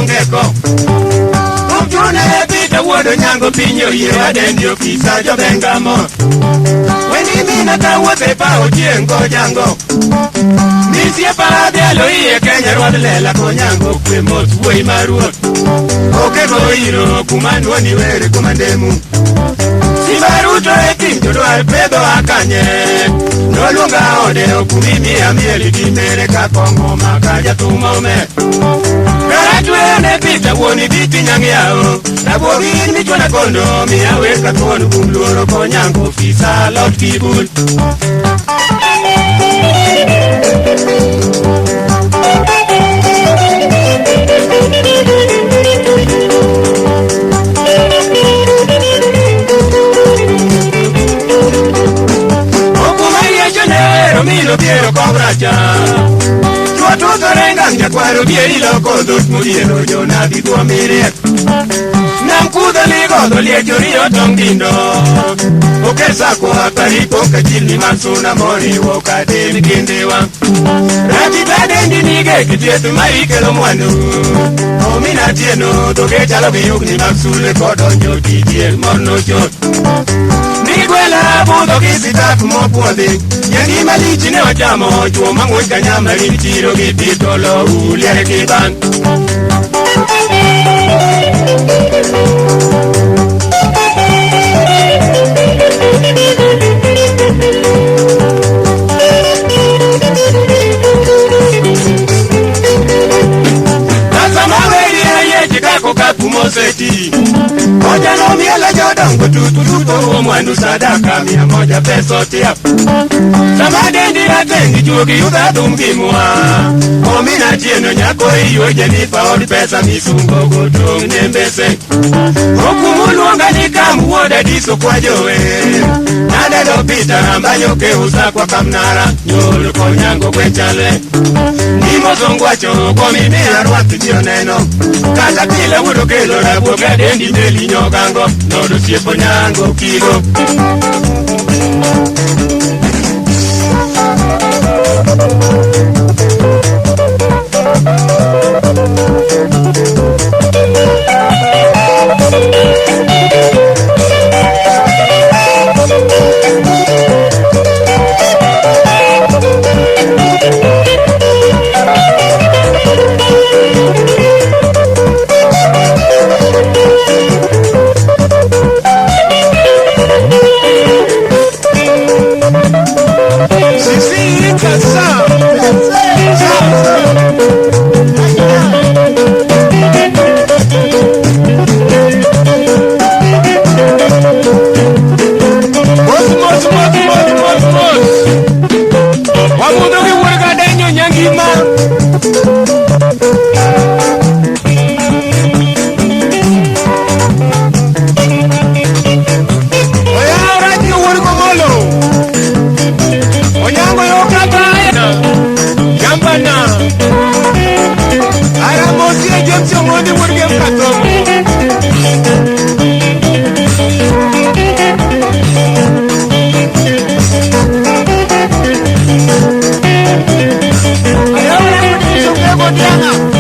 ngeko Mtune pita wodo nyango pinyo Yewa dendi ofisa jo bengamo Weni mina kawote pa ojiengo jango Nisie para dialo iye Kenya rwadlela konyango Kwe mos uwe imaruot Oke goiro kumandwa niwere kumandemu Sibaruto etim jodwar pedo akanye Nolunga ode okumimi amieli dimere kakongo makaja tumome Karatwe ne pita woni biti nyangi yao Nabogin michwana kondo miyawe katwonu kumluoro konyango Fisa lot kibul Milo piero cobracha Chua tuto rengang Kwaro bieri loko dut murielo Jona di tua mire Nam kuda ligo do liejo rio tong dindo Oke sako akaripo kachili mansuna mori Woka demi kindewa Rati tadendi nige kitietu marike lo mwanu Omina tieno Toke chalo biyuk ni maksule kodonjo Tijiel morno chot Nigwela budo kisitaku mopuodhi Yangi malichi ne wachamo Chuo mangwech kanyama rini chiro Gipitolo uliare kiban Nasa maweli aye chikako kapu moseti Oja no miela jodong Kututututo mwandu sadaka 100 peso tiap Samadendi atengi chugi yuga dumgimwa Omina chieno nyako iyo jenipa odi pesa misungo Kutung nembese Okumuluanga nikamu woda diso kwa jowe Nade do pita ambanyo ke usa kwa kamnara Nyolu konyango kwechale Nimo zongwacho kwa mimi arwatu chioneno Kata pila udo kelo rabo gadendi deli nyogango Nodo siepo nyango kilo Diana.